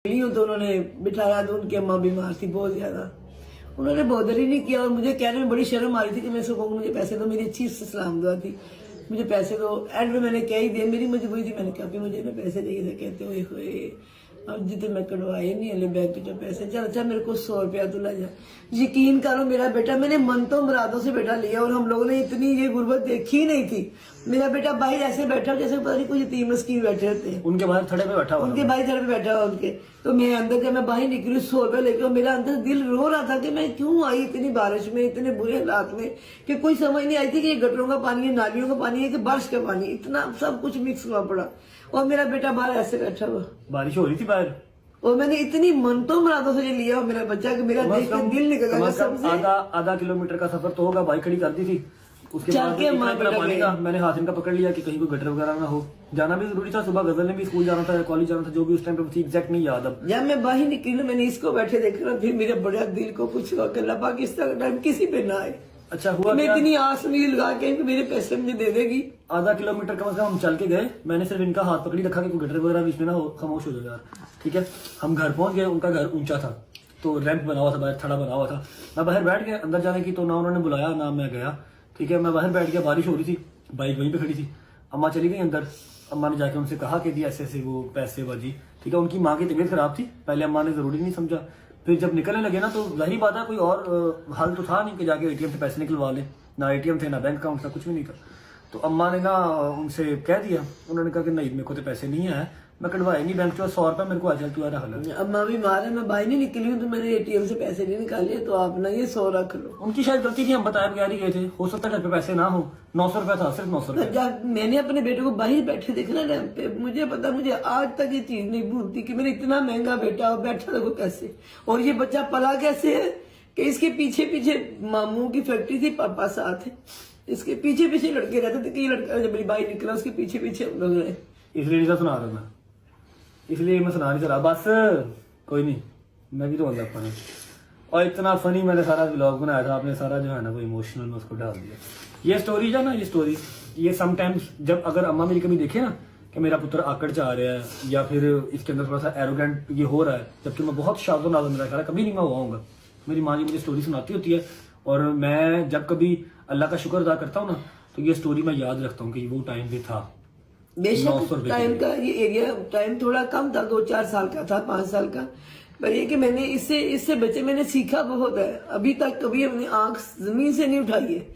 तो उन्होंने बिठाया तो उनकी अम्मा बीमार थी बहुत ज्यादा। उन्होंने बॉदर ही नहीं किया और मुझे कहने में बड़ी शर्म आ रही थी कि मैं उसको कहूँ मुझे पैसे दो। मेरी अच्छी से सलाम दुआ थी, मुझे पैसे दो। एंड में मैंने कह ही दिया, मेरी मजबूरी थी, मैंने कहा कि मुझे ना पैसे चाहिए थे। कहते हुए अब जितने मैं कटवाए नहीं हले बैंक के पैसे, चल अच्छा मेरे को 100 रुपया तो ला जा। यकीन करो मेरा बेटा, मैंने मन तो मुरादों से बेटा लिया और हम लोगों ने इतनी ये गुर्बत देखी ही नहीं थी। मेरा बेटा बाहर ऐसे बैठा जैसे पता नहीं कुछ यतीम मिस्कीन बैठे होते हैं। उनके बाहर थड़े पे बैठा हुआ, उनके भाई थड़े पे बैठा हुआ उनके। तो मैं अंदर जब मैं बाहर निकली 100 रुपया लेकर, मेरा अंदर दिल रो रहा था कि मैं क्यों आई इतनी बारिश में, इतने बुरे हालात में, कि कोई समझ नहीं आई थी कि ये गटरों का पानी है, नालियों का पानी है कि बारिश का पानी, इतना सब कुछ मिक्स हुआ पड़ा। और मेरा बेटा बाहर ऐसे बैठा हुआ, बारिश हो रही थी बाहर, और मैंने इतनी मन तो मुरादों से लिया और मेरा बच्चा कि मेरा देख के दिल निकल गया सबसे। आधा किलोमीटर का सफर तो होगा, बाइक खड़ी कर दी थी। उसके चल बाद के इतना बेटा पानी गए। का मैंने हाथ इनका पकड़ लिया कि कहीं कोई गटर वगैरह ना हो। जाना भी जरूरी था, सुबह गजल ने भी स्कूल जाना था, कॉलेज जाना था, जो भी उस टाइम पे थी एग्जैक्ट नहीं याद अब। जब मैं बाहर निकली मैंने इसको बैठे देखा, फिर मेरे बड़ा दिल को कुछ हुआ कि अल्लाह पाक इस तरह टाइम किसी पे ना आए। अच्छा हुआ मैं क्या? इतनी आस उम्मीद लगा के कि मेरे पैसे मुझे दे देगी। आधा किलोमीटर कम से कम हम चल के गए। मैंने सिर्फ इनका हाथ पकड़ी रखा कि कोई गटर वगैरह बीच में ना हो, खामोश हो जाओ यार, ठीक है। हम घर पहुंच गए, उनका घर ऊंचा था तो रैंप बना हुआ था, बाहर थड़ा बना हुआ था। मैं बाहर बैठ गया, अंदर जाने की तो ना उन्होंने बुलाया ना मैं गया, ठीक है। मैं बाहर बैठ गया, बारिश हो रही थी, बाइक वहीं पे खड़ी थी। अम्मा चली गई अंदर। अम्मा ने जाके उनसे कहा कि दी ऐसे ऐसे वो पैसे बाजी, ठीक है। उनकी माँ की तबीयत खराब थी, पहले अम्मा ने जरूरी नहीं समझा। फिर जब निकलने लगे ना तो जाहिर बात है कोई और हल तो था नहीं कि जाके एटीएम से पैसे निकलवा ले। ना एटीएम थे ना बैंक अकाउंट था, कुछ भी नहीं था। तो अम्मा ने ना उनसे कह दिया, उन्होंने कहा कि नहीं मेरे को तो पैसे नहीं है, मैं कटवाए नहीं बैंक से, 100 रुपया मेरे को आ चल तू यार हल। अम्मा भी मार है, मैं बाहर नहीं निकली हूँ तो मैंने एटीएम से पैसे नहीं निकाले, तो आप ना ये 100 रख लो। उनकी शायद गलती थी, हम बताए बगैर ही गए थे, हो सकता है घर पे पैसे ना हो। 900 रुपया था, सिर्फ 900 रुपया। जब मैंने अपने बेटे को बाहर बैठे देखना रैंप पे, मुझे पता, मुझे आज तक ये चीज नहीं भूलती कि मेरा इतना महंगा बेटा और बैठा देखो कैसे, और ये बच्चा पला कैसे है कि इसके पीछे पीछे मामू की फैक्ट्री थी, पापा साथ है, इसके पीछे पीछे लड़के रहते थे कि ये लड़का जब मेरी बाइक निकला उसके पीछे पीछे हम लोग रहे। इसलिए नहीं था सुना रहा मैं, इसलिए मैं सुना नहीं चला, बस कोई नहीं, मैं भी तो बंदा फनी। और इतना फनी मैंने सारा व्लॉग बनाया था, आपने सारा जो है ना वो इमोशनल में उसको डाल दिया। ये स्टोरी है ना, ये स्टोरी ये समटाइम्स जब अगर अम्मा मेरी कभी देखे ना कि मेरा पुत्र आकड़ जा रहा है या फिर इसके अंदर थोड़ा सा एरोगेंट ये हो रहा है, जबकि मैं बहुत शादो नाजो, मेरा ख्याल है कभी नहीं मैं हुआ हूँगा। मेरी माँ जी मुझे स्टोरी सुनाती होती है और मैं जब कभी अल्लाह का शुक्र अदा करता हूँ ना तो ये स्टोरी मैं याद रखता हूँ कि वो टाइम भी था। बेशक टाइम का ये एरिया टाइम थोड़ा कम था, 2-4 साल का था, 5 साल का, पर ये कि मैंने इससे बच्चे मैंने सीखा बहुत है। अभी तक कभी अपनी आंख जमीन से नहीं उठाई है।